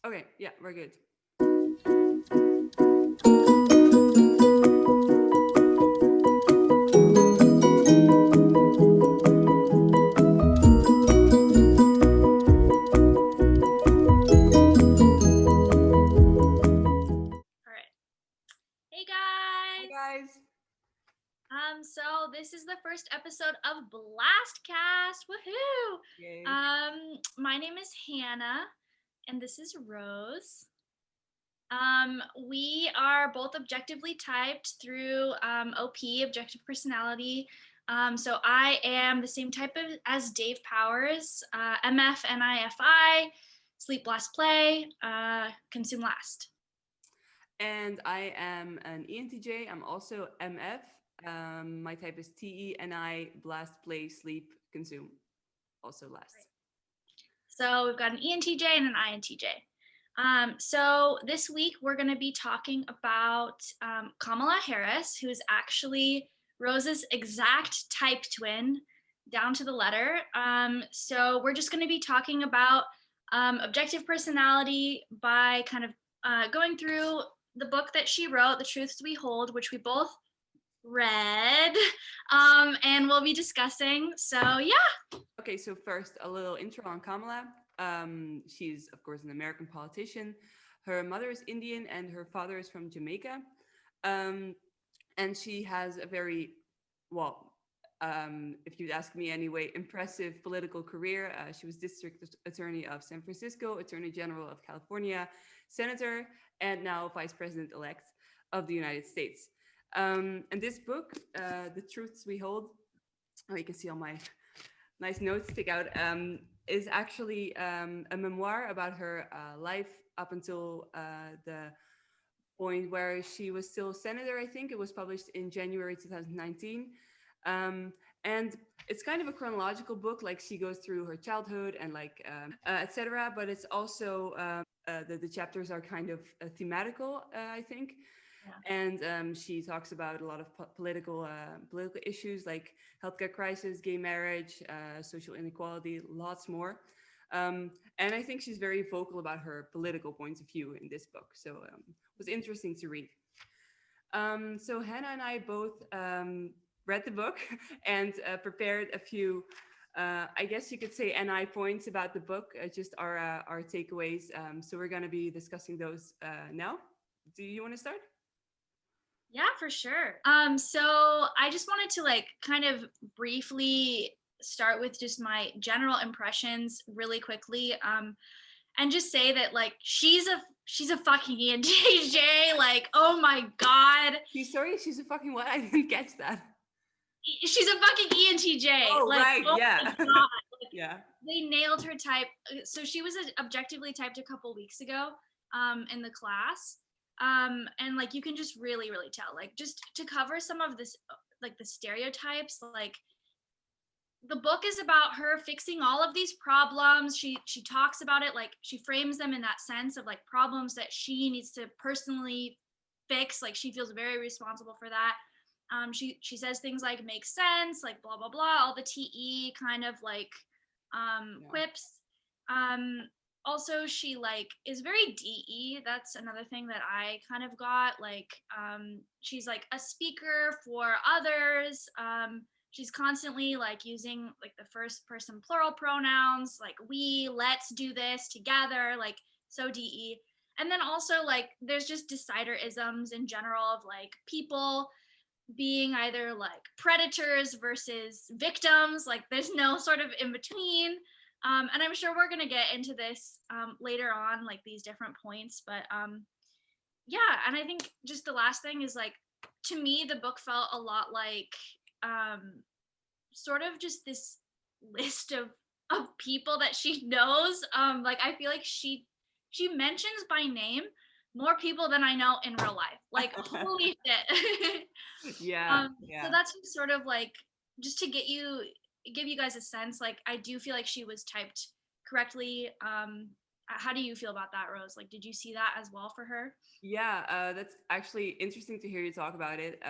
Okay, yeah, we're good. All right. Hey Hi guys. guys. So this is the first episode of BlastCast. Woohoo! Yay. My name is Hannah, and this is Rose. We are both objectively typed through OP, Objective Personality. So I am the same type as Dave Powers, MF, NIFI, Sleep Last Play, Consume Last. And I am an ENTJ. I'm also MF. My type is TE, and I blast, play, sleep, consume. Also last. So we've got an ENTJ and an INTJ. So this week we're going to be talking about Kamala Harris, who is actually Rose's exact type twin, down to the letter. So we're just going to be talking about objective personality by kind of going through the book that she wrote, The Truths We Hold, which we both read, and we'll be discussing. So yeah. Okay, so first, a little intro on Kamala. She's, of course, an American politician. Her mother is Indian and her father is from Jamaica. Um, and she has a very, well, if you'd ask me anyway, impressive political career. She was district attorney of San Francisco, attorney general of California, senator, and now vice president elect of the United States. And this book, The Truths We Hold, oh, you can see all my nice notes stick out, is actually a memoir about her life up until the point where she was still senator. I think it was published in January 2019. And it's kind of a chronological book, like she goes through her childhood and like etc. But it's also the chapters are kind of thematical, I think. Yeah. And she talks about a lot of political issues like healthcare crisis, gay marriage, social inequality, lots more. And I think she's very vocal about her political points of view in this book. So it was interesting to read. So Hannah and I both read the book and prepared a few, I guess you could say, NI points about the book, just our takeaways. So we're going to be discussing those now. Do you want to start? Yeah, for sure. So I just wanted to like kind of briefly start with just my general impressions really quickly. And just say that like she's a fucking ENTJ. Like, oh my god. She's a fucking what? I didn't catch that. She's a fucking ENTJ. Oh, Like, right, oh yeah. my god. Like, Yeah. they nailed her type. So she was objectively typed a couple weeks ago in the class. And like you can just really tell, like, just to cover some of this, like the stereotypes, like the book is about her fixing all of these problems. She talks about it, like she frames them in that sense of like problems that she needs to personally fix, like she feels very responsible for that. She says things like makes sense, like blah blah blah, all the TE kind of like quips. um Also, she like is very DE. That's another thing that I kind of got, like she's like a speaker for others. She's constantly like using like the first person plural pronouns, like we, let's do this together, like so DE. And then also like there's just decider-isms in general of like people being either like predators versus victims, like there's no sort of in between. And I'm sure we're gonna get into this later on, like these different points. But yeah, and I think just the last thing is like, to me, the book felt a lot like sort of just this list of people that she knows. Like I feel like she mentions by name more people than I know in real life. Like holy shit. Yeah, So yeah. that's just sort of like, just to give you guys a sense. Like I do feel like she was typed correctly. How do you feel about that, Rose? Like, did you see that as well for her? Yeah, that's actually interesting to hear you talk about it.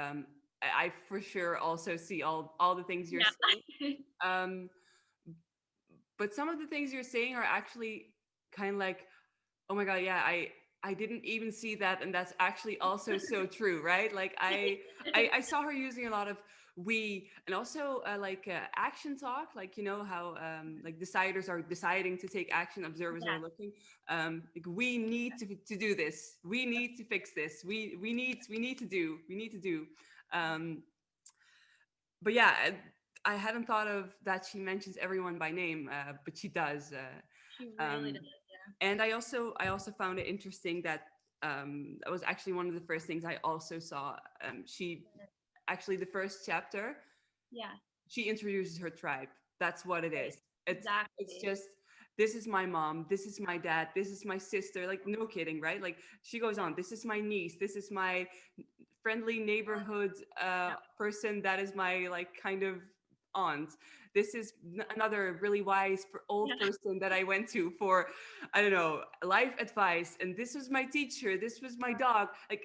I for sure also see all the things you're saying. Yeah. Um, but some of the things you're saying are actually kind of like Oh my God, yeah, I didn't even see that, and that's actually also so true, right? Like I saw her using a lot of we, and also action talk, like you know how like deciders are deciding to take action, observers are Yeah. looking. Like we need to do this, we need to fix this, we need to do. Um, but yeah, I hadn't thought of that. She mentions everyone by name, but she does. She really Um, does. and I also found it interesting that that was actually one of the first things I also saw. She actually the first chapter Yeah. she introduces her tribe. That's what it Right. is. It's Exactly. just this is my mom, this is my dad, this is my sister. Like no kidding, right? Like she goes on. This is my niece. This is my friendly neighborhood Yeah. person that is my like kind of aunt. This is another really wise Yeah. old person that I went to for I don't know life advice. And this was my teacher. This was my dog. Like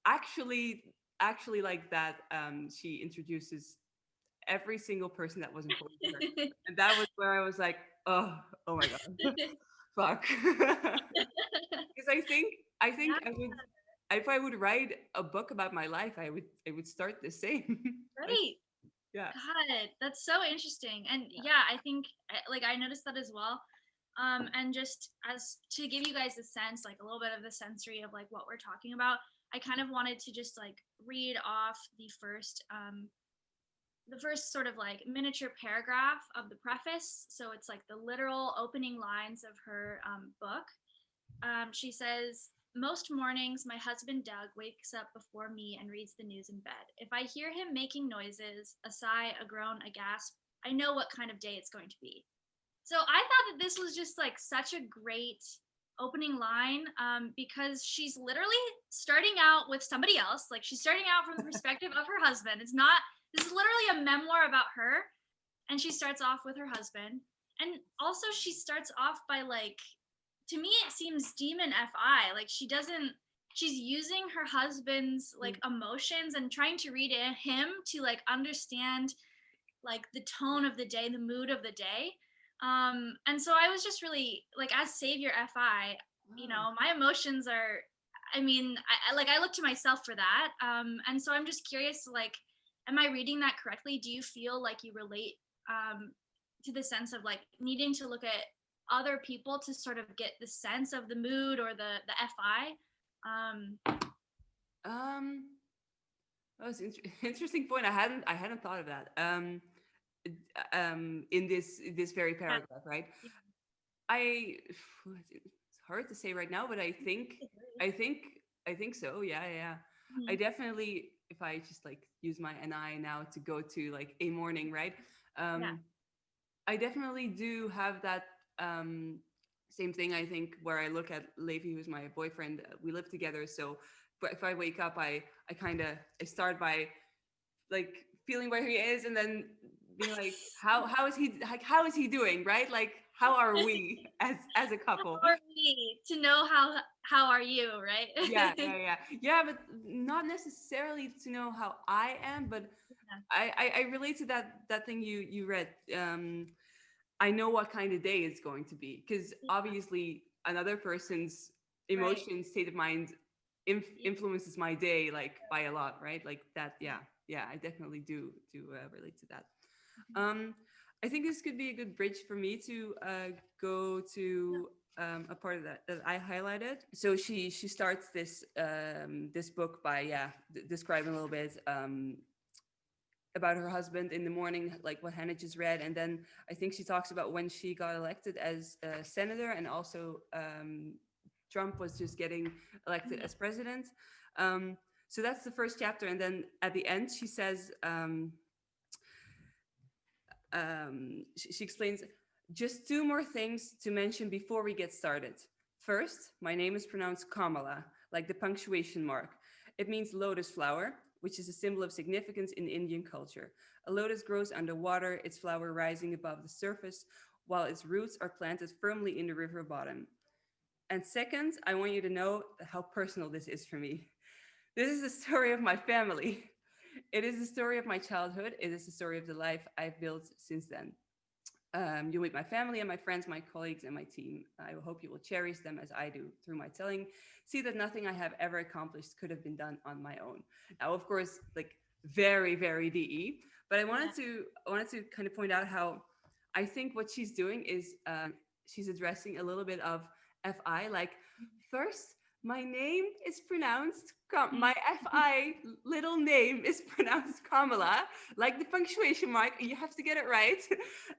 actually, actually like that. She introduces every single person that was important to her, and that was where I was like, oh my god, fuck. Because I think I would if I would write a book about my life, I would start the same. Like Right. yeah. God, that's so interesting. And yeah, I think like I noticed that as well. And just as to give you guys a sense, like a little bit of the sensory of like what we're talking about, I kind of wanted to just like read off the first sort of like miniature paragraph of the preface. So it's like the literal opening lines of her book. She says, most mornings, my husband Doug wakes up before me and reads the news in bed. If I hear him making noises, a sigh, a groan, a gasp, I know what kind of day it's going to be. So I thought that this was just like such a great opening line because she's literally starting out with somebody else. Like she's starting out from the perspective of her husband. It's not, this is literally a memoir about her. And she starts off with her husband. And also, she starts off by like, to me it seems demon fi, like she doesn't, she's using her husband's like emotions and trying to read him to like understand like the tone of the day, the mood of the day. And so I was just really like, as savior fi, you Wow. know, my emotions are, I mean, I look to myself for that. And so I'm just curious, like, am I reading that correctly? Do you feel like you relate um to the sense of like needing to look at other people to sort of get the sense of the mood or the fi? Um, that was interesting point. I hadn't thought of that. In this very Yeah, paragraph, right? I it's hard to say right now, but I think I think so. Yeah, yeah. Yeah. I mhm, definitely if I just like use my NI now to go to like a morning, right? yeah, Um, I definitely do have that same thing. I think where I look at Levi, who's my boyfriend, we live together. So, but if I wake up, I kind of I start by like feeling where he is, and then being like, how is he like how is he doing, right? Like how are we as a couple? or me to know how are you, right? Yeah, yeah, yeah, yeah. But not necessarily to know how I am, but Yeah, I relate to that thing you read. I know what kind of day it's going to be because yeah, obviously another person's right. emotion, state of mind Yeah, influences my day like by a lot, right? Like that. Yeah, yeah. I definitely do relate to that. Um, I think this could be a good bridge for me to go to a part of that I highlighted. So she starts this book by describing a little bit about her husband in the morning, like what Hannah just read, and then I think she talks about when she got elected as a senator, and also Trump was just getting elected yeah, as president. Um, so that's the first chapter, and then at the end she says. She explains just two more things to mention before we get started. First, my name is pronounced Kamala, like the punctuation mark. It means lotus flower, which is a symbol of significance in Indian culture. A lotus grows underwater, its flower rising above the surface, while its roots are planted firmly in the river bottom. And second, I want you to know how personal this is for me. This is the story of my family. It is the story of my childhood. It is the story of the life I've built since then. You'll meet my family and my friends, my colleagues, and my team. I hope you will cherish them as I do through my telling. See that nothing I have ever accomplished could have been done on my own. Now, of course, like very, very DE, but Yeah. I wanted to kind of point out how I think what she's doing is she's addressing a little bit of FI. Like, first, my name is pronounced, my FI little name is pronounced Kamala, like the punctuation mark. You have to get it right.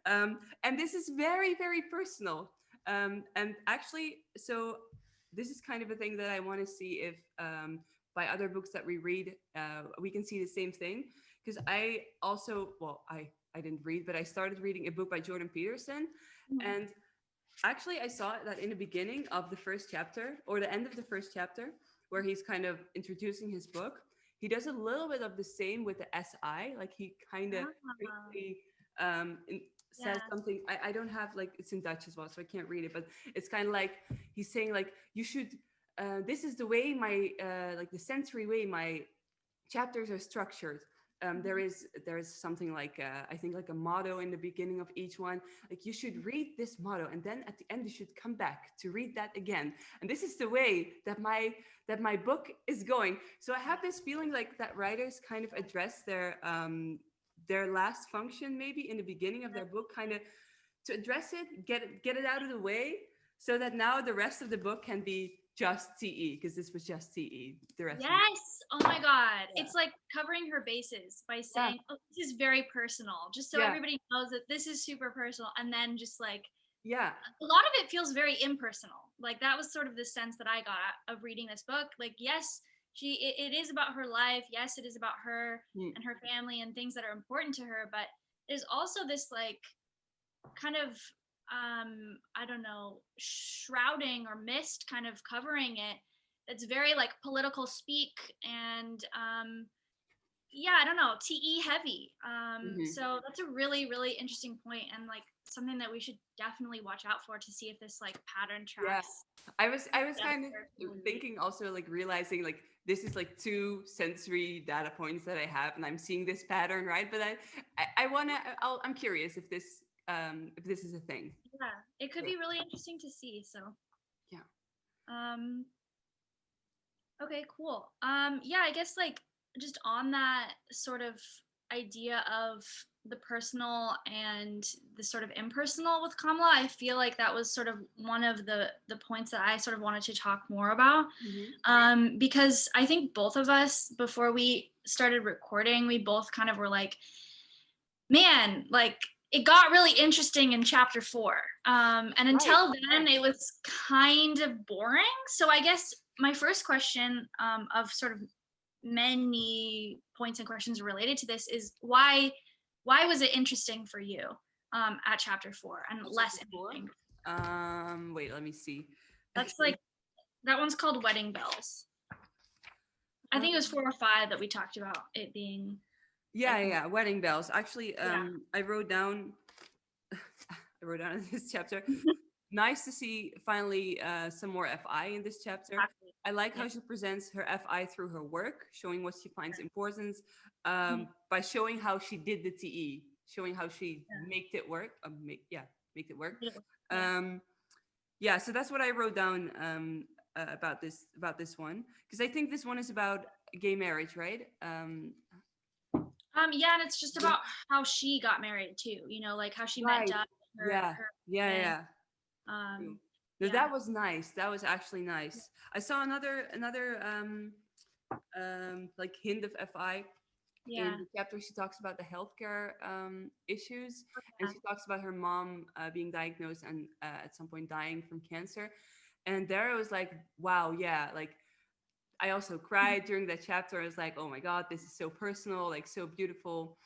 And this is very, very personal. And actually, so this is kind of a thing that I want to see if by other books that we read, we can see the same thing. Because I also, well, I didn't read, but I started reading a book by Jordan Peterson. Mhm. And actually, I saw that in the beginning of the first chapter, or the end of the first chapter, where he's kind of introducing his book. He does a little bit of the same with the SI, like he kind of Ah, quickly says yeah. something. I don't have, like, it's in Dutch as well, so I can't read it, but it's kind of like he's saying like you should. This is the way my like the sensory way my chapters are structured. There is something like I think like a motto in the beginning of each one. Like you should read this motto, and then at the end you should come back to read that again. And this is the way that my book is going. So I have this feeling like that writers kind of address their last function maybe in the beginning of their book, kind of to address it, get it out of the way, so that now the rest of the book can be just TE, because this was just TE. The rest of Yes. Oh my God. yeah. It's like covering her bases by Yeah, saying, oh, this is very personal, just so yeah, everybody knows that this is super personal. And then just like yeah, a lot of it feels very impersonal. Like that was sort of the sense that I got of reading this book. Like, yes, it is about her life. Yes, it is about her mm, and her family and things that are important to her. But there's also this like kind of I don't know, shrouding or mist kind of covering it. It's very like political speak and yeah, I don't know, TE heavy. hmm, So that's a really, really interesting point and like something that we should definitely watch out for to see if this like pattern yeah. tracks. I was The kind of other movie. thinking also, like realizing like this is like two sensory data points that I have, and I'm seeing this pattern, right? But I wanna, I'm curious if this is a thing. Yeah, it could So, be really interesting to see. So, yeah. um, okay, cool. Yeah, I guess like just on that sort of idea of the personal and the sort of impersonal with Kamala, I feel like that was sort of one of the points that I sort of wanted to talk more about. Hmm. Because I think both of us before we started recording, we both kind of were like, man, like it got really interesting in chapter 4. And Right. until Yeah. then, it was kind of boring. So I guess my first question of sort of many points and questions related to this is why was it interesting for you at chapter 4 and less Chapter four. interesting? Wait, let me see. That's like that one's called Wedding Bells. I think it was Um, 4 or 5 that we talked about it being yeah, like yeah, yeah, wedding bells. Actually, yeah. I wrote down I wrote down in this chapter. Nice to see finally some more FI in this chapter. Exactly. I like Yeah. how she presents her FI through her work, showing what she finds important Mhm. by showing how she did the TE, showing how she Yeah. made it work. Make it work. Yeah. Um, yeah, so that's what I wrote down about this one, because I think this one is about gay marriage, right? Yeah, and it's just Yeah. about how she got married too, you know, like how she met Right. Doug, Yeah. her Yeah. thing. Yeah. True. No, Yeah. that was nice. That was actually nice. I saw another like hint of FI in Yeah. the chapter. She talks about the healthcare issues, and Yeah. she talks about her mom being diagnosed and at some point dying from cancer. And there I was like, wow, yeah, like I also cried during that chapter. I was like, oh my god, this is so personal, like so beautiful.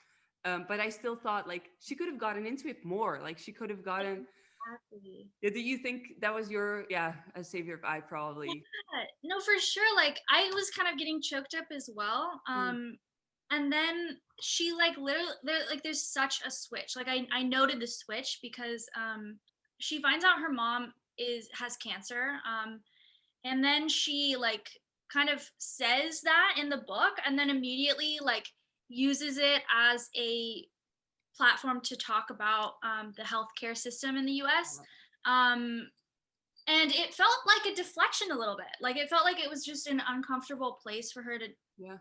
But I still thought like she could have gotten into it more. Like she could have gotten. Exactly. Yeah, do you think that was your, yeah, a savior of I probably? Yeah. No, for sure. Like I was kind of getting choked up as well. Mm, And then she like literally there's such a switch. Like I noted the switch because she finds out her mom has cancer. And then she like kind of says that in the book and then immediately like uses it as a platform to talk about the healthcare system in the US. Um, and it felt like a deflection a little bit. Like it felt like it was just an uncomfortable place for her to Yeah.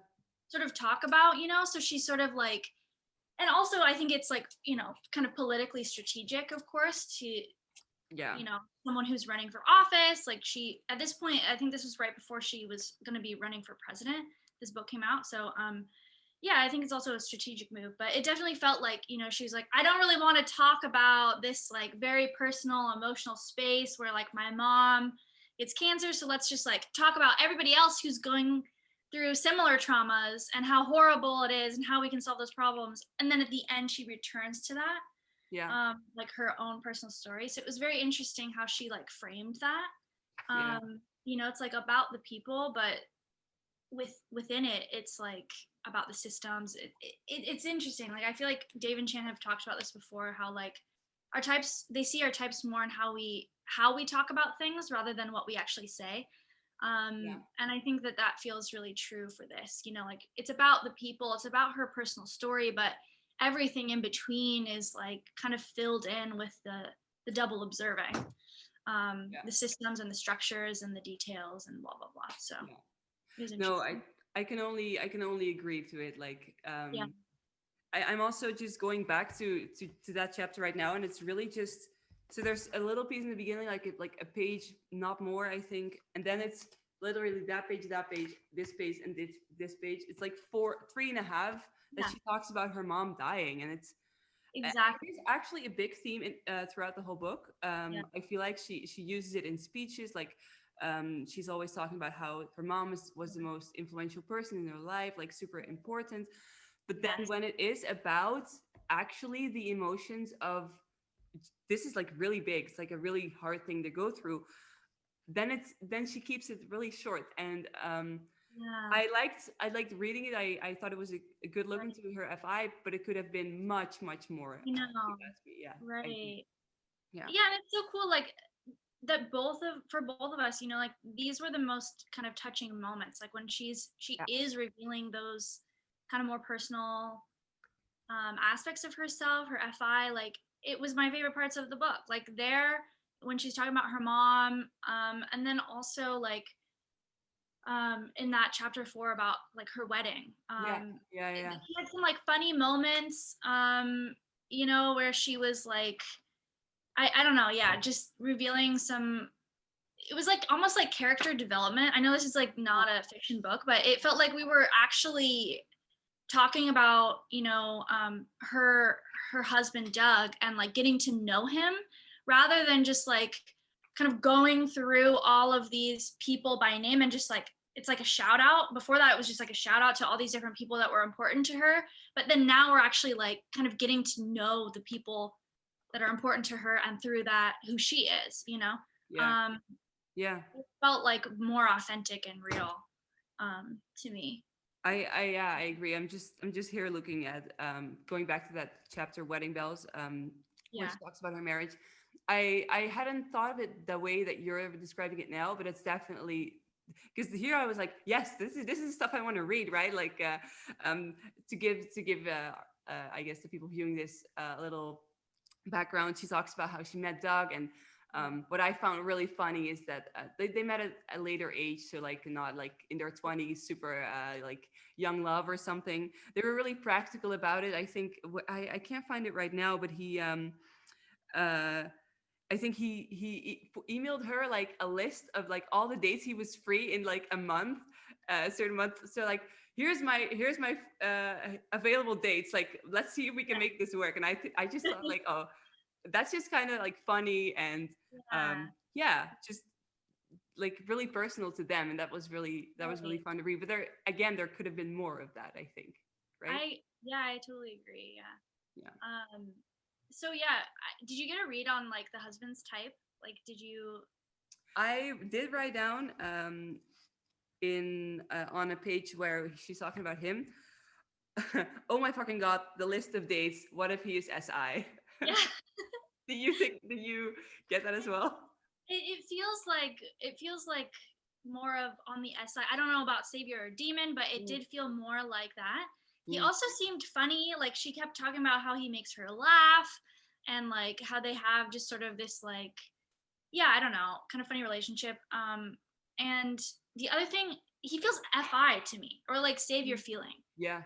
sort of talk about, so she's sort of like, and also I think it's like, kind of politically strategic, of course, to, Yeah. Someone who's running for office. Like she, at this point, I think this was right before she was going to be running for president. This book came out. So, yeah, I think it's also a strategic move, but it definitely felt like, she's like, I don't really want to talk about this like very personal, emotional space where like my mom gets cancer. So let's just like talk about everybody else who's going through similar traumas and how horrible it is and how we can solve those problems. And then at the end, she returns to that, Yeah. like her own personal story. So it was very interesting how she like framed that. Yeah. It's like about the people, but within it, it's like about the systems. It's interesting. Like I feel like Dave and Chan have talked about this before, how like our types, they see our types more in how we talk about things rather than what we actually say. And I think that feels really true for this. Like it's about the people, it's about her personal story, but everything in between is like kind of filled in with the double observing, the systems and the structures and the details and blah blah blah. So no, I can only agree to it. Like I'm also just going back to that chapter right now, and it's really just, so there's a little piece in the beginning, like a page, not more, I think, and then it's literally that page, this page, and this page. It's like 3.5 that she talks about her mom dying, and it's exactly, it's actually a big theme throughout the whole book. I feel like she uses it in speeches, like she's always talking about how her mom was the most influential person in her life, like super important. But then when it is about actually the emotions of, this is like really big, it's like a really hard thing to go through, then she keeps it really short. And I liked reading it. I thought it was a good look into her FI, but it could have been much more. Right. Yeah. Yeah, and it's so cool, like that for both of us, like these were the most kind of touching moments, like when she is revealing those kind of more personal aspects of herself, her FI. Like it was my favorite parts of the book, like there when she's talking about her mom, and then also like in that chapter 4 about like her wedding. She had some like funny moments, where she was like, I don't know, just revealing some, it was like almost like character development. I know this is like not a fiction book, but it felt like we were actually talking about, her husband Doug, and like getting to know him rather than just like kind of going through all of these people by name and just like, it's like a shout out. Before that, it was just like a shout out to all these different people that were important to her. But then now we're actually like kind of getting to know the people that are important to her, and through that, who she is, It felt like more authentic and real to me. I agree. I'm just here looking at going back to that chapter, Wedding Bells, where she talks about her marriage. I hadn't thought of it the way that you're describing it now, but it's definitely, because here I was like, yes, this is stuff I want to read, right? Like to give I guess the people viewing this a little background. She talks about how she met Doug, and what I found really funny is that they met at a later age, so like not like in their 20s, super like young love or something. They were really practical about it. I think I can't find it right now, but he I think he emailed her like a list of like all the dates he was free in like a month, a certain month. So like, here's my available dates. Like, let's see if we can make this work. And I just thought like, oh, that's just kind of like funny and just like really personal to them. And that was really fun to read. But there could have been more of that, I think. Right? I totally agree. Yeah. So did you get a read on like the husband's type? Like, did you? I did write down on a page where she's talking about him. Oh my fucking god, the list of dates. What if he is SI? Yeah. Do you get that as well? It feels like more of on the SI. I don't know about savior or demon, but it did feel more like that. He Mm. also seemed funny. Like she kept talking about how he makes her laugh and like how they have just sort of this like, yeah, I don't know, kind of funny relationship. And the other thing, he feels FI to me, or like save your Mm. feeling. Yeah.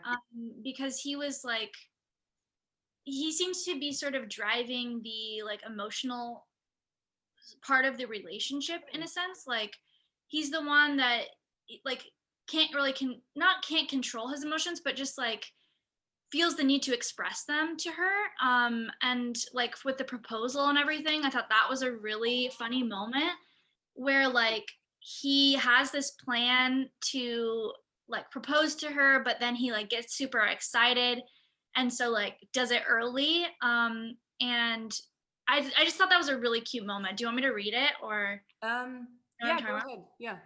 Because he was like, he seems to be sort of driving the like emotional part of the relationship in a sense. Like he's the one that like can't really can't control his emotions, but just like feels the need to express them to her. And like with the proposal and everything, I thought that was a really funny moment where like he has this plan to like propose to her, but then he like gets super excited and so like does it early. And I just thought that was a really cute moment. Do you want me to read it, or you know what I'm Yeah, talking go about? ahead. Yeah.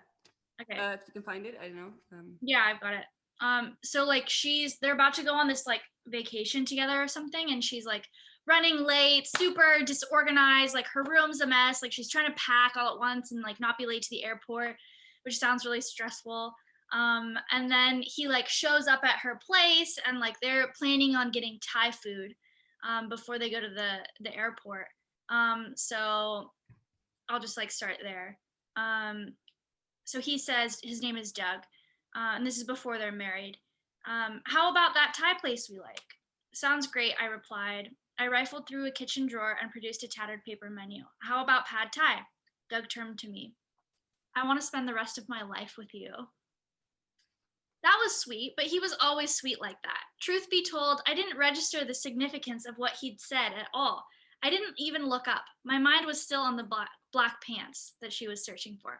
Okay. If you can find it, I don't know. Yeah, I've got it. So like they're about to go on this like vacation together or something, and she's like running late, super disorganized, like her room's a mess, like she's trying to pack all at once and like not be late to the airport, which sounds really stressful. And then he like shows up at her place and like they're planning on getting Thai food before they go to the airport. So I'll just like start there. So he says his name is Doug, and this is before they're married. How about that Thai place we like? Sounds great, I replied. I rifled through a kitchen drawer and produced a tattered paper menu. How about pad Thai? Doug turned to me. I want to spend the rest of my life with you. That was sweet, but he was always sweet like that. Truth be told, I didn't register the significance of what he'd said at all. I didn't even look up. My mind was still on the black pants that she was searching for.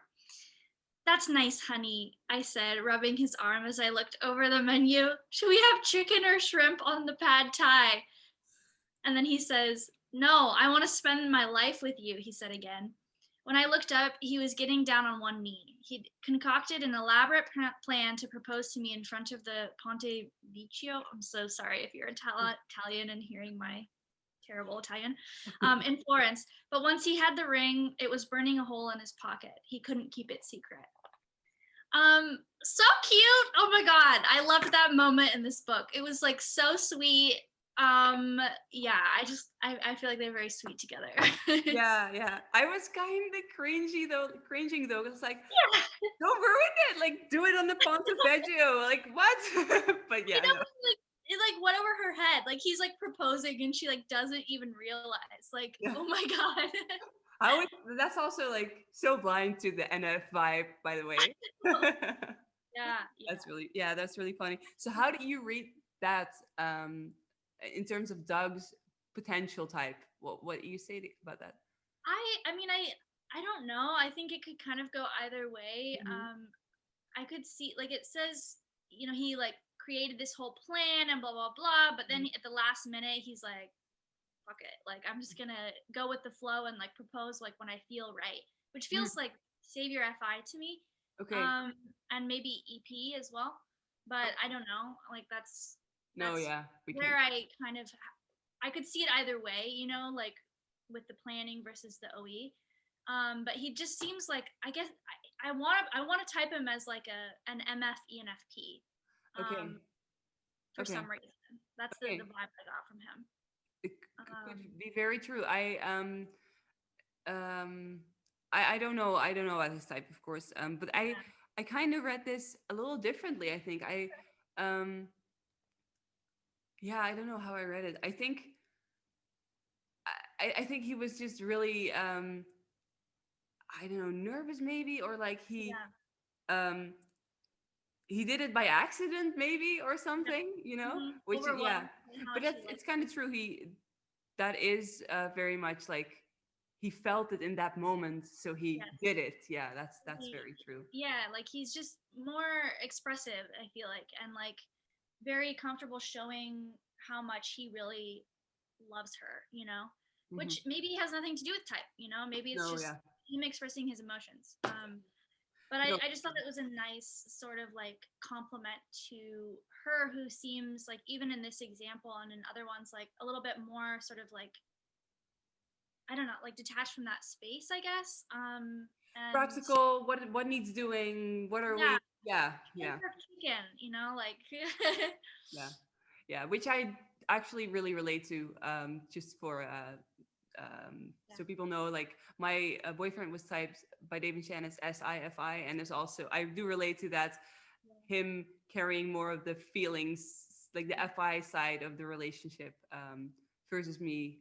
That's nice, honey, I said, rubbing his arm as I looked over the menu. Should we have chicken or shrimp on the pad Thai? And then he says, No, I want to spend my life with you, he said again. When I looked up, he was getting down on one knee. He'd concocted an elaborate plan to propose to me in front of the Ponte Vecchio. I'm so sorry if you're Italian and hearing my terrible Italian, in Florence. But once he had the ring, it was burning a hole in his pocket. He couldn't keep it secret. So cute. Oh my god, I loved that moment in this book. It was like so sweet. Yeah, I feel like they're very sweet together. Yeah, yeah. I was kind of cringing though. It's like, Yeah, don't ruin it. Like, do it on the Ponte Vecchio. Like, what? But I yeah, know, no. but like it like went over her head. Like he's like proposing and she like doesn't even realize. Like, Yeah. oh my god. I was. That's also like so blind to the NF vibe, by the way. Yeah, yeah. That's really funny. So, how do you read that in terms of Doug's potential type? What do you say about that? I mean I don't know. I think it could kind of go either way. Hmm. I could see like it says, he like created this whole plan and blah blah blah, but then at the last minute he's like, fuck it. Like I'm just gonna go with the flow and like propose like when I feel right. Which Mm. feels like Savior FI to me. Okay. And maybe EP as well. But I don't know. Like No, that's yeah, we can. where I could see it either way, like with the planning versus the OE. But he just seems like I guess I want to type him as like an MF ENFP. Okay. Um, for Okay. some reason. That's the Okay. vibe I got from him. Could Um, be very true. Um I don't know. I don't know about his type, of course. But yeah, I kind of read this a little differently. I think um yeah, I don't know how I read it. I think he was just really I don't know, nervous maybe, or like yeah, um he did it by accident maybe or yeah. something, which yeah. Overwhelmed by how But much he that's it's likes kind of true. That is very much like he felt it in that moment, so he yes. did it. Yeah, that's He, very true. yeah, like he's just more expressive, I feel like, and like very comfortable showing how much he really loves her, Hmm. which maybe has nothing to do with type, maybe it's No, just yeah, him expressing his emotions. But no, I just thought it was a nice sort of like compliment to her, who seems like, even in this example and in other ones, like a little bit more sort of like, I don't know, like detached from that space, I guess. And practical. What needs doing? What are yeah, we? Yeah, Chicken yeah, for chicken, like yeah, yeah. Which I actually really relate to. Just for yeah, so people know, like my boyfriend was typed by David Chan as SIFI, and there's also I do relate to that, him carrying more of the feelings, like the FI side of the relationship, versus me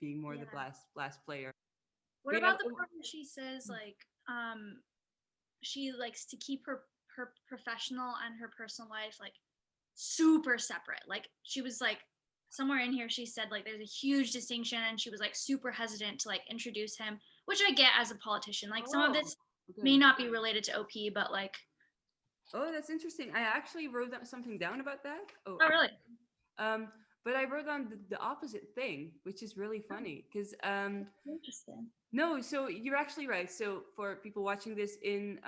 being more yeah. the blast player. What But yeah, about the part where she says like she likes to keep her professional and her personal life like super separate. Like she was like somewhere in here she said like there's a huge distinction and she was like super hesitant to like introduce him, which I get as a politician. Like some of oh, this may okay. not be related to OP, but like Oh, that's interesting. I actually wrote something down about that. Oh, oh really? um, but I wrote down the opposite thing, which is really Oh, funny because interesting. no, so you're actually right. So for people watching this in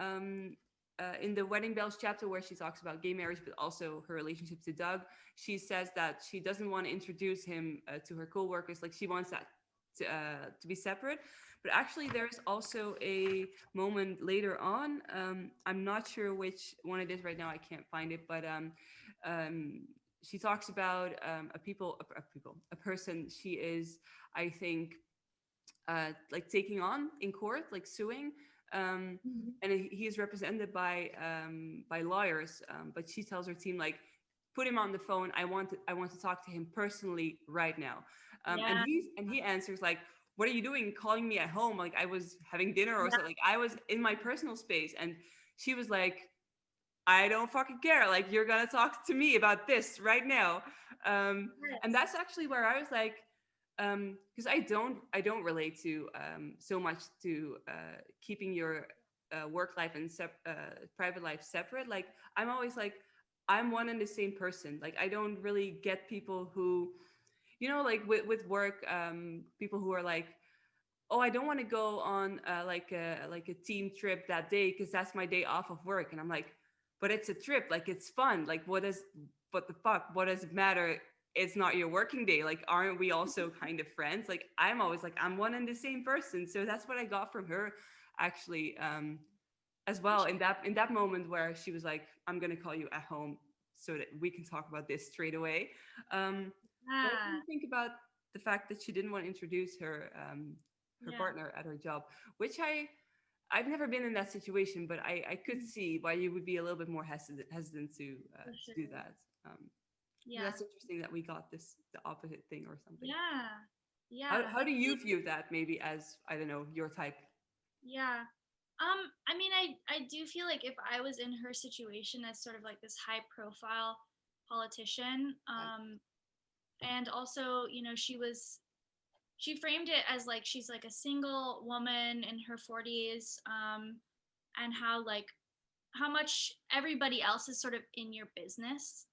the Wedding Bells chapter where she talks about gay marriage, but also her relationship to Doug, she says that she doesn't want to introduce him to her coworkers. Like she wants that to be separate. But actually, there's also a moment later on. I'm not sure which one it is right now. I can't find it, but um, she talks about a person. She is, I think, like taking on in court, like suing. Mhm. And he is represented by lawyers. But she tells her team like, put him on the phone. I want to talk to him personally right now. And Yeah, he answers like, what are you doing calling me at home? Like I was having dinner or yeah, something. Like I was in my personal space. And she was like, I don't fucking care. Like you're gonna talk to me about this right now. And yes. that's actually where I was like, because I don't relate to so much to keeping your work life and private life separate. Like I'm always like, I'm one and the same person. Like I don't really get people who, like with work, people who are like, oh, I don't want to go on like a team trip that day because that's my day off of work. And I'm like, but it's a trip, like it's fun. Like what the fuck? What does it matter? It's not your working day. Like, aren't we also kind of friends? Like, I'm always like, I'm one and the same person. So that's what I got from her, actually, as well. In that moment where she was like, I'm gonna call you at home so that we can talk about this straight away. What do Yeah. you think about the fact that she didn't want to introduce her Yeah. partner at her job, which I've never been in that situation, but I could Mhm. see why you would be a little bit more hesitant For to do sure. that. So Yeah. that's interesting that we got the opposite thing or something. Yeah. How Yeah. how do you view that? Maybe as, I don't know, your type. Yeah. I mean, I do feel like if I was in her situation as sort of like this high profile politician, Right. and also, she framed it as like she's like a single woman in her 40s, and how like how much everybody else is sort of in your business,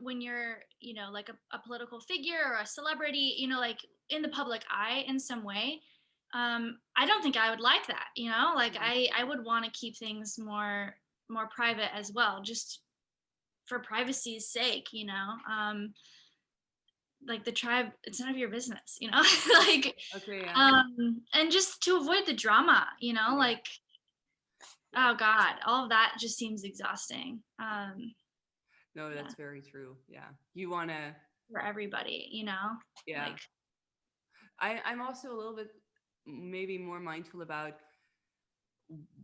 when you're, like a political figure or a celebrity, like in the public eye in some way. I don't think I would like that, like Mhm. I would want to keep things more private as well, just for privacy's sake, like the tribe, it's none of your business, like, Okay. Yeah. and just to avoid the drama, Yeah. like, Yeah. oh God, all of that just seems exhausting. No, Yeah, that's very true. Yeah. You wanna. for everybody, Yeah. like, I'm also a little bit maybe more mindful about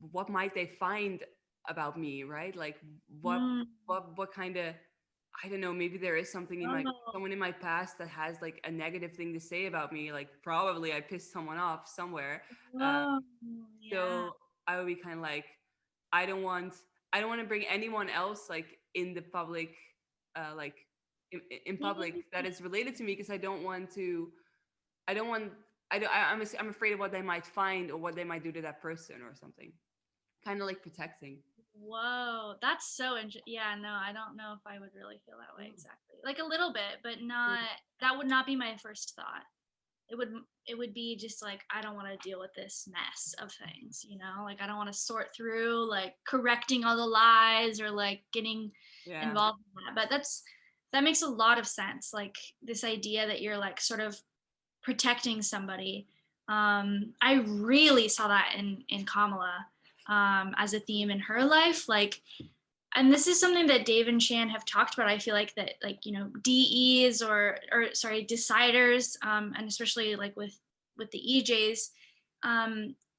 what might they find about me, right? Like what mm, what kind of, I don't know, maybe there is something in my oh, someone in my past that has like a negative thing to say about me. Like probably I pissed someone off somewhere. Uh, oh, yeah, so I would be kind of like, I don't want I don't want to bring anyone else like in the public, like in public that is related to me, because I don't want I'm afraid of what they might find or what they might do to that person or something. Kind of like protecting. whoa, that's so interesting. Yeah, no, I don't know if I would really feel that way Mm. exactly, like a little bit, but Mm. not, that would not be my first thought. It would be just like, I don't want to deal with this mess of things, like I don't want to sort through like correcting all the lies or like getting Yeah. involved in that. But that makes a lot of sense, like this idea that you're like sort of protecting somebody. I really saw that in Kamala. as a theme in her life. Like, and this is something that Dave and Shan have talked about. I feel like that, like, you know, DEs or sorry, deciders, and especially like with the EJs,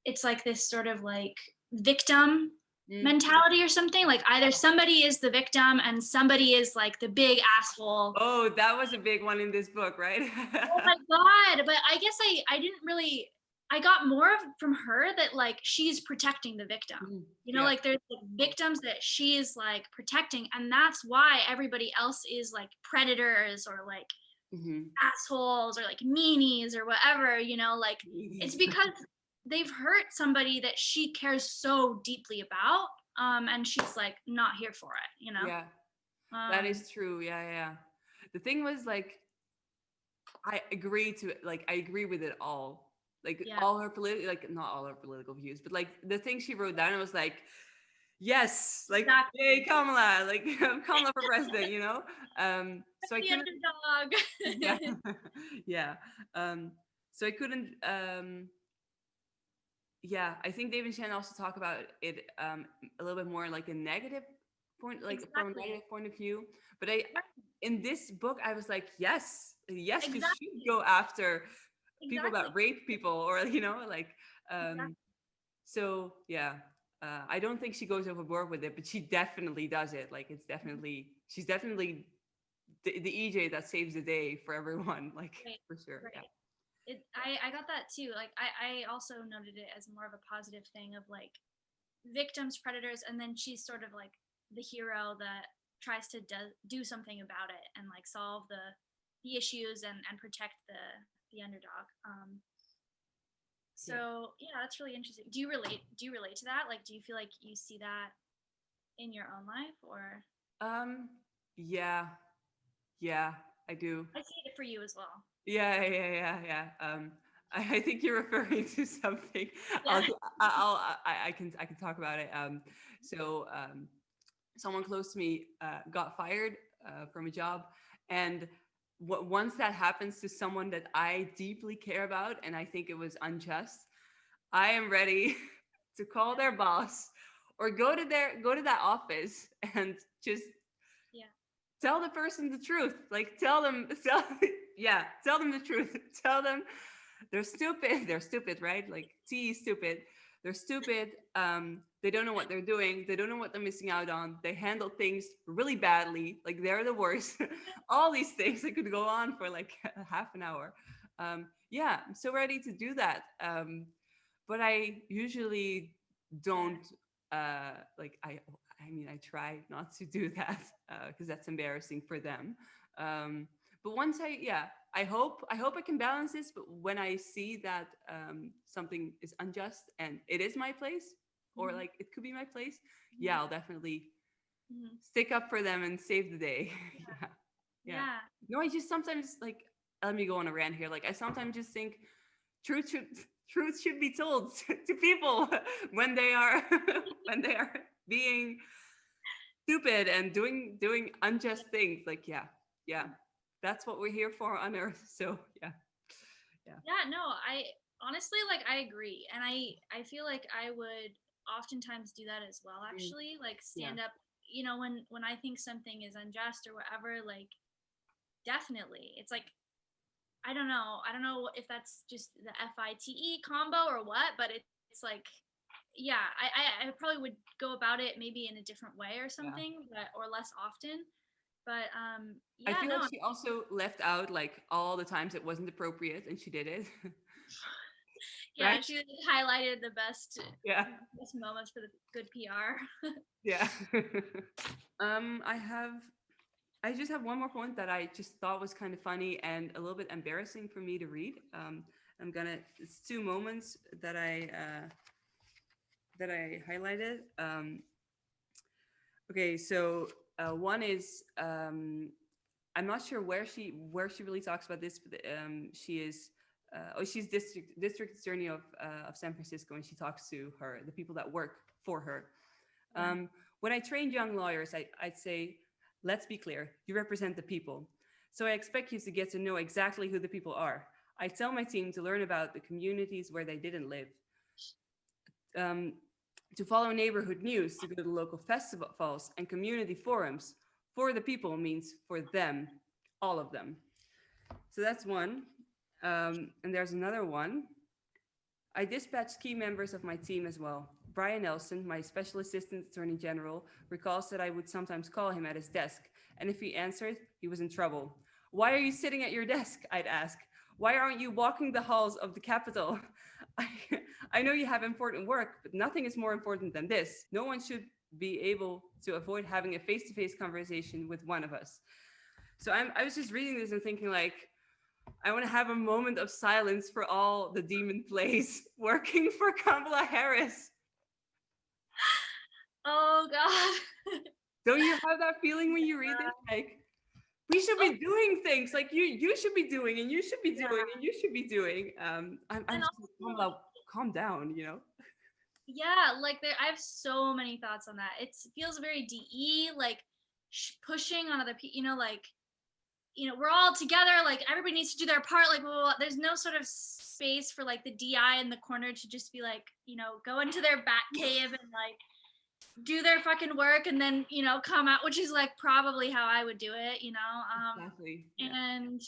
it's like this sort of like victim mentality or something. Like either somebody is the victim and somebody is like the big asshole. Oh, that was a big one in this book, right? Oh my God. But I guess I didn't really, I got more from her that like she's protecting the victim. You know, Yeah. like there's like victims that she is like protecting, and that's why everybody else is like predators or like assholes or like meanies or whatever, you know, like it's because they've hurt somebody that she cares so deeply about, and she's like not here for it, you know. Yeah, that is true. Yeah. The thing was like, I agree with it all. Like all her political, like not all her political views, but like the things she wrote down, I was like, yes, like exactly. yay, Kamala, like Kamala for president, you know. So I the couldn't. underdog. Yeah, yeah. So I couldn't. Yeah, I think Dave and Shannon also talk about it a little bit more like a negative point, like from a negative point of view. But in this book, I was like, yes, you should go after people that rape people, or you know, like. So yeah, I don't think she goes overboard with it, but she definitely does it. Like she's definitely the EJ that saves the day for everyone, like for sure. Right. Yeah. I got that too. Like I also noted it as more of a positive thing of like victims, predators, and then she's sort of like the hero that tries to do something about it and like solve the issues and protect the underdog. So yeah, that's really interesting. Do you relate to that? Like, do you feel like you see that in your own life, or? Yeah, I do. I see it for you as well. Yeah. I think you're referring to something. Yeah. I can talk about it. So someone close to me got fired from a job, and once that happens to someone that I deeply care about, and I think it was unjust, I am ready to call their boss or go to that office and just tell the person the truth. Like tell them the truth. Tell them they're stupid, right? Like T is stupid. They're stupid. They don't know what they're doing. They don't know what they're missing out on. They handle things really badly. Like they're the worst. All these things. I could go on for like half an hour. Yeah, I'm so ready to do that. But I usually don't I try not to do that because that's embarrassing for them. But once I hope I can balance this. But when I see that something is unjust and it is my place, or like it could be my place, I'll definitely stick up for them and save the day. Yeah. No, I just sometimes like, let me go on a rant here. Like I sometimes just think truth should be told to people when they are being stupid and doing unjust things. Like yeah, that's what we're here for on Earth. So yeah. No, I honestly, like, I agree, and I feel like I would oftentimes do that as well, actually, like stand up, you know, when I think something is unjust or whatever, like definitely it's like I don't know if that's just the FITE combo or what, but it's like, yeah, I probably would go about it maybe in a different way or something, but or less often. But I feel like she also left out like all the times it wasn't appropriate, and she did it. Yeah, right? she highlighted the best moments for the good PR. Yeah. I just have one more point that I just thought was kind of funny and a little bit embarrassing for me to read. It's two moments that I highlighted. Okay, so one is I'm not sure where she really talks about this, but she is she's district attorney of San Francisco, and she talks to the people that work for her. When I trained young lawyers, I'd say, let's be clear, you represent the people. So I expect you to get to know exactly who the people are. I tell my team to learn about the communities where they didn't live. to follow neighborhood news, to go to local festivals and community forums. For the people means for them, all of them. So that's one. And there's another one. I dispatched key members of my team as well. Brian Nelson, my special assistant attorney general, recalls that I would sometimes call him at his desk, and if he answered, he was in trouble. Why are you sitting at your desk? I'd ask. Why aren't you walking the halls of the Capitol? I, I know you have important work, but nothing is more important than this. No one should be able to avoid having a face to face conversation with one of us. So I was just reading this and thinking, like, I want to have a moment of silence for all the demon plays working for Kamala Harris. Oh God. Don't you have that feeling when you read it? Like, we should be doing things like you should be doing, and you should be doing, and you should be doing. I'm just Kamala, calm down, you know? Yeah, like I have so many thoughts on that. It feels very DE, like pushing on other people, like, we're all together, like everybody needs to do their part, like blah, blah, blah. There's no sort of space for like the DI in the corner to just be like, go into their bat cave and like do their fucking work and then, come out, which is like probably how I would do it, Exactly. Yeah. And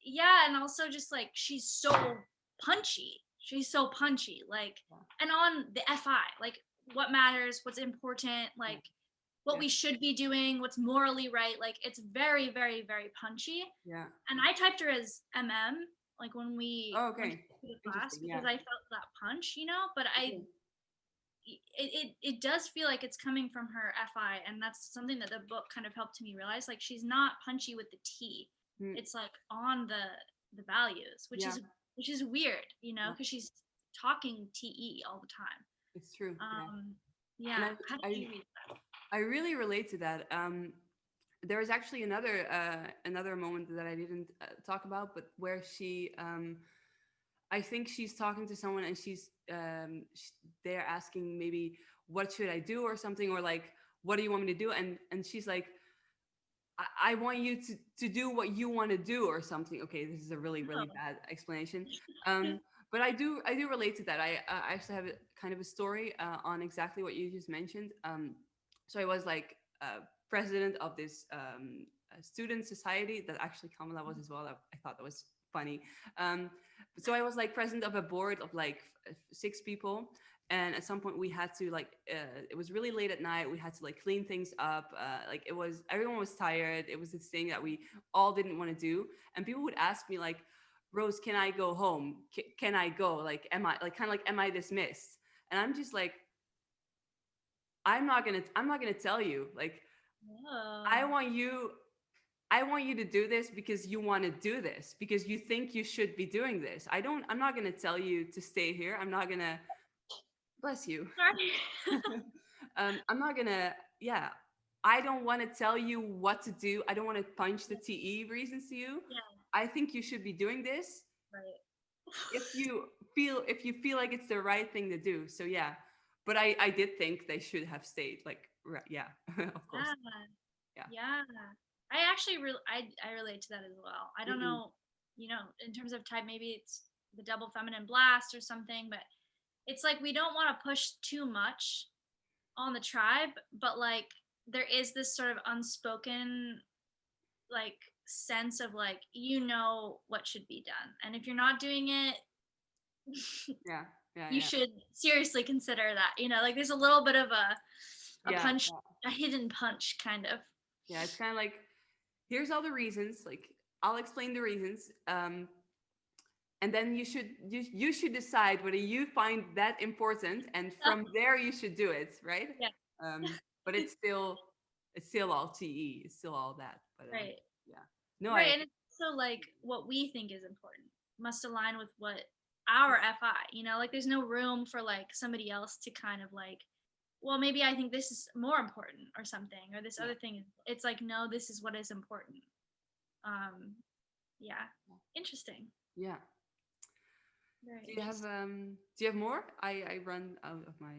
yeah, and also just like she's so punchy. Like, and on the FI, like what matters, what's important, like what we should be doing, what's morally right. Like it's very, very, very punchy. Yeah. And I typed her as MM, like when we went to the class, because I felt that punch, but it does feel like it's coming from her FI, and that's something that the book kind of helped me realize. Like she's not punchy with the T. It's like on the values, which is weird, because she's talking TE all the time. It's true. Yeah. How did you read that? I really relate to that. There was actually another moment that I didn't talk about, but where she, I think she's talking to someone and they're asking maybe, what should I do or something, or like, what do you want me to do? And she's like, I want you to do what you want to do or something. Okay, this is a really, really bad explanation. But I do relate to that. I actually have kind of a story on exactly what you just mentioned. So I was like president of this student society that actually Kamala was as well. I thought that was funny. So I was like president of a board of like 6 people. And at some point we had to like, it was really late at night. We had to like clean things up. Like everyone was tired. It was this thing that we all didn't want to do. And people would ask me like, Rose, can I go home? Can I go? Like, am I dismissed? And I'm just like, I'm not gonna tell you. Like, I want you to do this because you want to do this, because you think you should be doing this. I'm not gonna tell you to stay here. I'm not gonna, bless you. I'm not gonna, I don't want to tell you what to do. I don't want to punch the TE reasons to you. Yeah. I think you should be doing this. Right. If you feel like it's the right thing to do. So yeah. But I did think they should have stayed. Like, yeah, of course. Yeah. I actually I relate to that as well. I don't know, in terms of type, maybe it's the double feminine blast or something, but it's like we don't want to push too much on the tribe, but like there is this sort of unspoken like sense of like, what should be done, and if you're not doing it, you should seriously consider that. Like there's a little bit of a punch, a hidden punch kind of. Yeah, it's kind of like, here's all the reasons, like I'll explain the reasons, and then you should decide whether you find that important, and from there you should do it, right? But it's still all TE, it's still all that, but right. No, right. And it's also like what we think is important must align with what our FI, like there's no room for like somebody else to kind of like, well, maybe I think this is more important or something, or this other thing. It's like, no, this is what is important. Interesting. Yeah. Very do you have more? I run out of my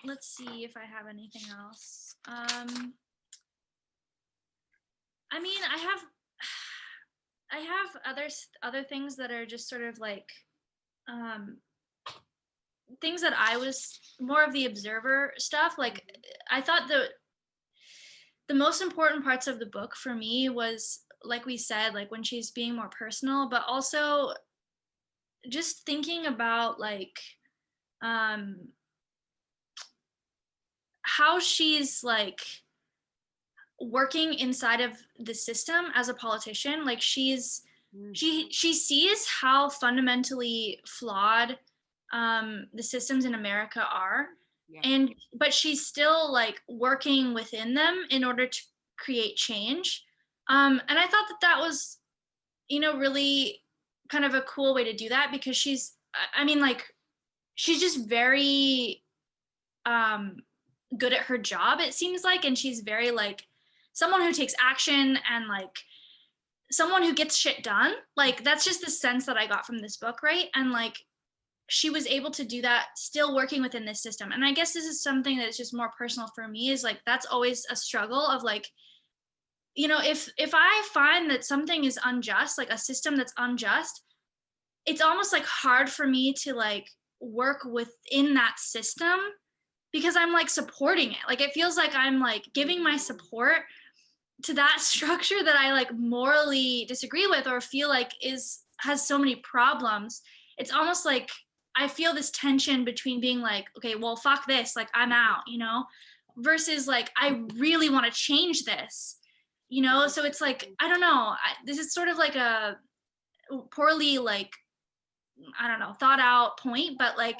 let's see if I have anything else. I mean, I have other things that are just sort of like things that I was more of the observer stuff. Like I thought the most important parts of the book for me was, like we said, like when she's being more personal, but also just thinking about like um how she's like working inside of the system as a politician. Like Mm, she sees how fundamentally flawed the systems in America are, yeah. and but she's still like working within them in order to create change. And I thought that that was, you know, really kind of a cool way to do that, because I mean, like, she's just very um good at her job, it seems like, and she's very like someone who takes action and like someone who gets shit done. Like that's just the sense that I got from this book, right? And like she was able to do that still working within this system. And I guess this is something that's just more personal for me, is like that's always a struggle of like, you know, if I find that something is unjust, like a system that's unjust, it's almost like hard for me to like work within that system, because I'm like supporting it. Like it feels like I'm like giving my support to that structure that I like morally disagree with or feel like is has so many problems. It's almost like I feel this tension between being like, okay, well, fuck this, like I'm out, you know, versus like I really want to change this, you know. So it's like I don't know. This is sort of like a poorly like, I don't know, thought out point, but like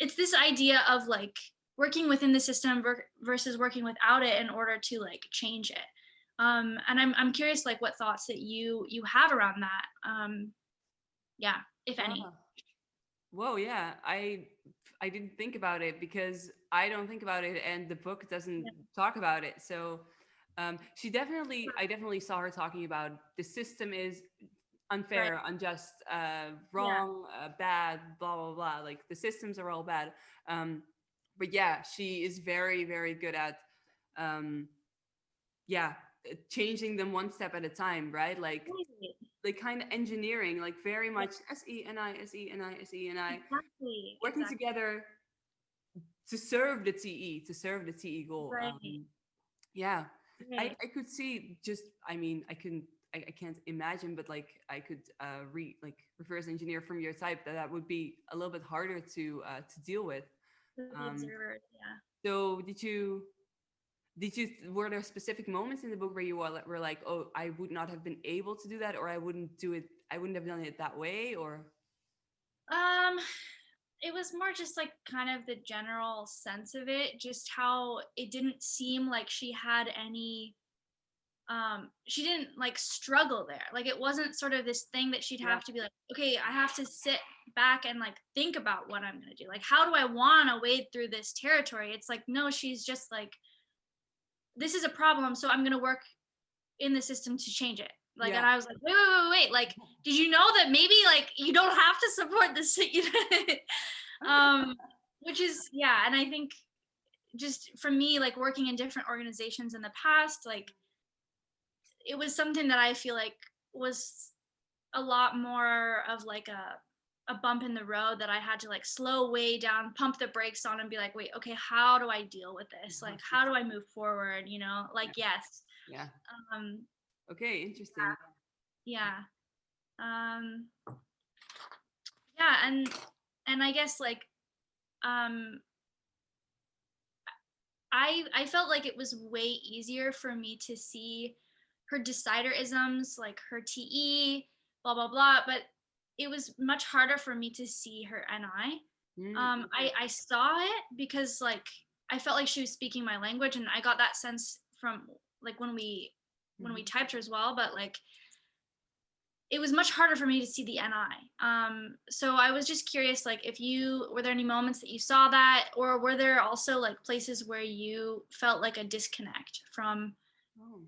it's this idea of like working within the system versus working without it in order to like change it. And I'm curious like what thoughts that you have around that. Yeah, if any. Wow. Whoa, yeah. I didn't think about it because I don't think about it and the book doesn't Yeah, talk about it. So I definitely saw her talking about the system is right. unfair, unjust, Yeah. wrong, bad, blah blah blah. Like the systems are all bad. Um, but yeah, she is very very good at um, yeah, changing them one step at a time, right? Right. Like kind of engineering, like very Yeah, much SENI exactly. working Exactly. together to serve the to serve the TE goal. Right. Yeah, Right. I could see just, I mean, I can't imagine, but like I could like reverse engineer from your type that that would be a little bit harder to deal with. The Um, observer. Yeah. so did you were there specific moments in the book where you were like, oh, I would not have been able to do that, or I wouldn't have done it that way, or Um, it was more just like kind of the general sense of it, just how it didn't seem like she had any she didn't like struggle there. Like it wasn't sort of this thing that she'd yeah, have to be like, okay, I have to sit back and like think about what I'm going to do. Like how do I want to wade through this territory? It's like no, she's just like, this is a problem, so I'm going to work in the system to change it. Like, yeah, and I was like, wait. Like, did you know that maybe like you don't have to support this? um, which is yeah, and I think just for me, like working in different organizations in the past, like it was something that I feel like was a lot more of like a bump in the road that I had to like slow way down, pump the brakes on, and be like, wait, okay, how do I deal with this? Like, how do I move forward? You know, like yes, yeah. um, Okay, interesting. yeah, um, yeah, and I guess like um, I felt like it was way easier for me to see her decider-isms, like her TE, blah blah blah, but it was much harder for me to see her NI. Okay. I saw it because like I felt like she was speaking my language, and I got that sense from like when we Mhm. typed her as well, but like it was much harder for me to see the NI. So I was just curious, like, if you were there any moments that you saw that, or were there also like places where you felt like a disconnect from Oh.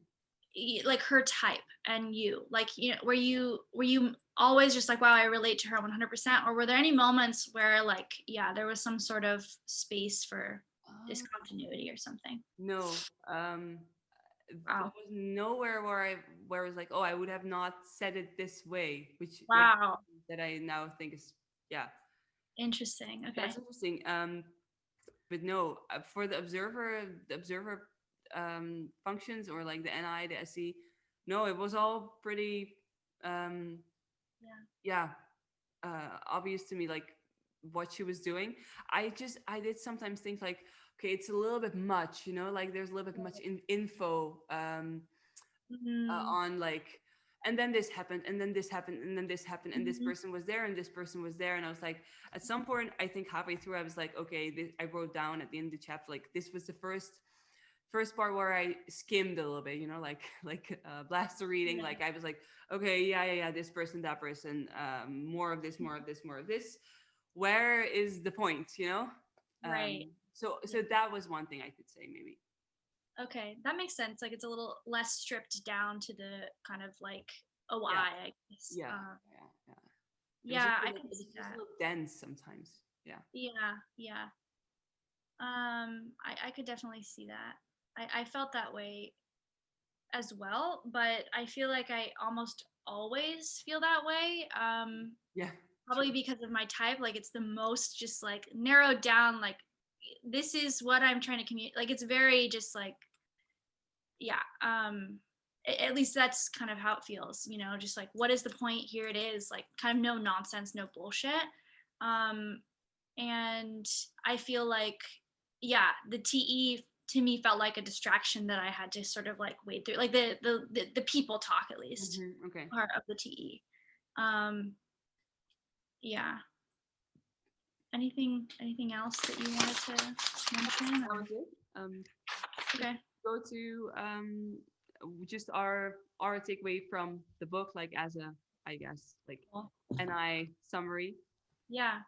like her type and you, like, you know, were you always just like, wow, I relate to her 100%, or were there any moments where like, yeah, there was some sort of space for Oh. discontinuity or something? No. There Wow. was nowhere where I was like, oh, I would have not said it this way, which yeah, Wow. that I now think is yeah. Interesting. Okay. That's interesting. But no, for the observer functions, or like the NI, the SE, no, it was all pretty, um, Yeah. yeah, obvious to me, like what she was doing. I did sometimes think like, okay, it's a little bit much, like there's a little bit much info, Mm-hmm. on like, and then this happened, and then this happened, and then this happened, and this Mm-hmm. person was there, and this person was there, and I was like, at some point, I think halfway through, I was like, okay, I wrote down at the end of the chapter, like this was the first part where I skimmed a little bit, like blaster reading. Yeah. Like I was like, okay, yeah, this person, that person, more of this, more of this, more of this. Where is the point, Right. So that was one thing I could say, maybe. Okay, that makes sense. Like it's a little less stripped down to the kind of like a Yeah, why, I guess. yeah, yeah. Yeah, I It can was see just a that. little dense sometimes. Yeah. Yeah, yeah. I could definitely see that. I felt that way as well, but I feel like I almost always feel that way. Yeah. Probably because of my type. Like it's the most just like narrowed down. Like this is what I'm trying to communicate. Like it's very just like yeah. At least that's kind of how it feels. Just like what is the point? Here it is. Like kind of no nonsense, no bullshit. Um, and I feel like yeah, the TE to me felt like a distraction that I had to sort of like wade through, like the people talk at least Okay. part of the TE. Um, yeah. Anything else that you wanted to mention? That was it. Okay. Go to just our takeaway from the book, like as a, I guess, like Cool. NI summary. Yeah.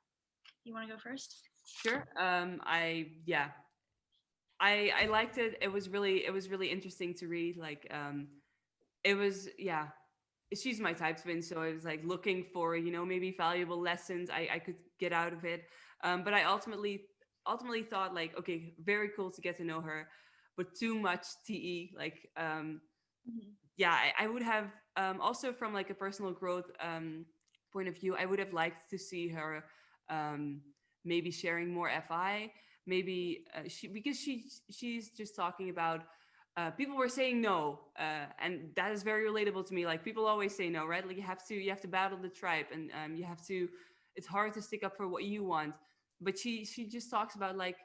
You want to go first? Sure. I liked it. It was really interesting to read. Like it was, yeah. She's my type twin, so I was like looking for, maybe valuable lessons I could get out of it. But I ultimately thought like, okay, very cool to get to know her, but too much TE. Like Mm-hmm. yeah, I would have, also from like a personal growth point of view, I would have liked to see her, um, maybe sharing more FI, maybe because she's just talking about, people were saying no, and that is very relatable to me. Like people always say no, right? Like you have to battle the tribe, and you have to. It's hard to stick up for what you want, but she just talks about like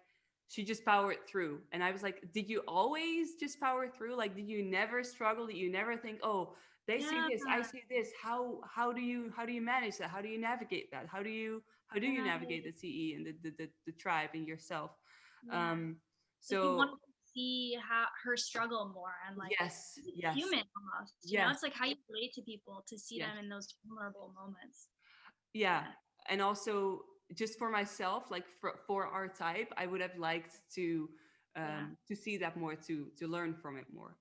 she just powered through, and I was like, did you always just power through? Like, did you never struggle? Did you never think, oh, they say Yeah. this, I say this? How do you manage that? How do you navigate that? How do you navigate Right. the TE and the tribe and yourself? Yeah. um Like you so want to see how her struggle more and like yes, she's yes, human almost. yes, It's like how you relate to people to see yes, them in those vulnerable moments. yeah. Yeah. And also, just for myself, like for our type, I would have liked Yeah. to see that more, to learn from it more.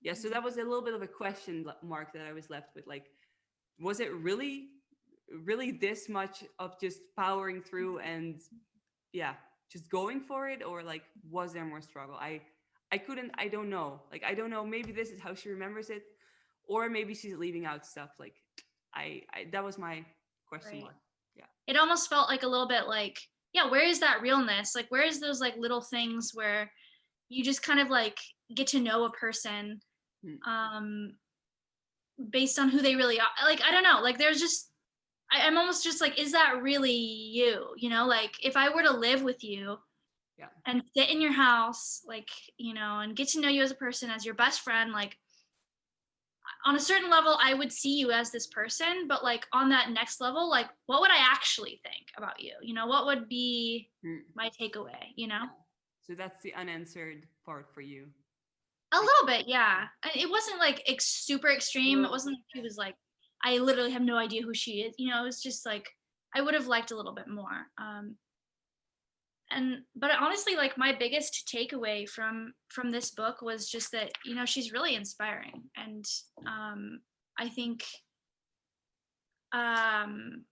Yeah, so Mhm. that was a little bit of a question mark that I was left with. Like, was it really this much of just powering through and, yeah, just going for it, or like was there more struggle? I don't know. Like, I don't know. Maybe this is how she remembers it, or maybe she's leaving out stuff. Like, I that was my question Right. mark. Yeah. It almost felt like a little bit like, yeah, where is that realness? Like where is those like little things where you just kind of like get to know a person Mm. um based on who they really are. Like I don't know. Like there's just I'm almost just like, is that really you? Like if I were to live with you Yeah. and sit in your house, like, and get to know you as a person, as your best friend, like on a certain level, I would see you as this person, but like on that next level, like what would I actually think about you? What would be Mm. my takeaway? Yeah. So that's the unanswered part for you. A little bit, yeah. And it wasn't like super extreme. It No. wasn't like she was like, I literally have no idea who she is. It was just like I would have liked a little bit more. But honestly, like my biggest takeaway from this book was just that she's really inspiring, and I think um,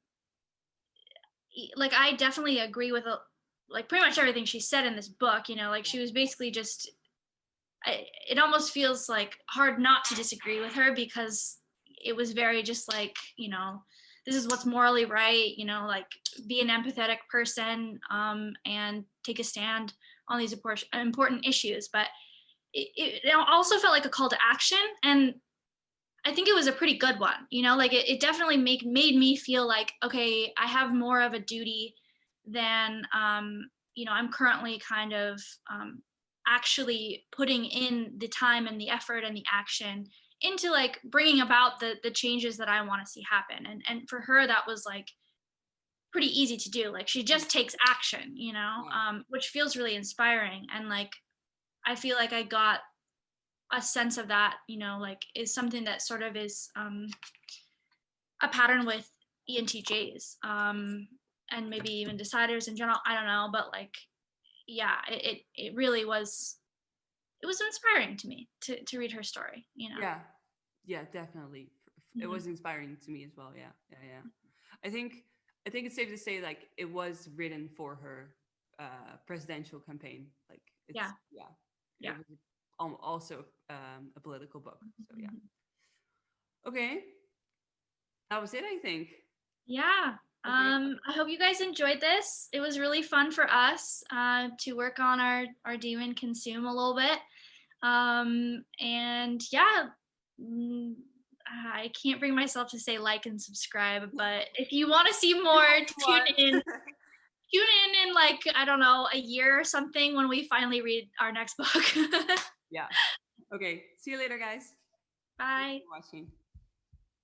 like I definitely agree with like pretty much everything she said in this book. Like she was basically just it almost feels like hard not to disagree with her because it was very just like this is what's morally right, you know, like be an empathetic person, and take a stand on these important issues. But it also felt like a call to action, and I think it was a pretty good one, you know, like it definitely made me feel like, okay, I have more of a duty than, you know, I'm currently kind of, actually putting in the time and the effort and the action into like bringing about the changes that I want to see happen. And for her, that was like pretty easy to do. Like she just takes action, you know, Yeah. which feels really inspiring. And like, I feel like I got a sense of that, you know, like is something that sort of is, a pattern with ENTJs, and maybe even deciders in general. I don't know, but like, yeah, it really was. It was inspiring to me to read her story. You know. Yeah, yeah, definitely. It Mhm. was inspiring to me as well. Yeah, yeah, yeah. I think I think it's safe to say like it was written for her presidential campaign. Like it's Yeah. yeah, Yeah. it was also a political book. So yeah. Mhm. Okay, that was it. I think. Yeah. Okay. I hope you guys enjoyed this. It was really fun for us, to work on our demon consume a little bit. And yeah, mm, I can't bring myself to say like and subscribe, but if you want to see You more, only in want. tune in like, I don't know, a year or something when we finally read our next book. Yeah. Okay. See you later, guys. Thanks Bye. for watching.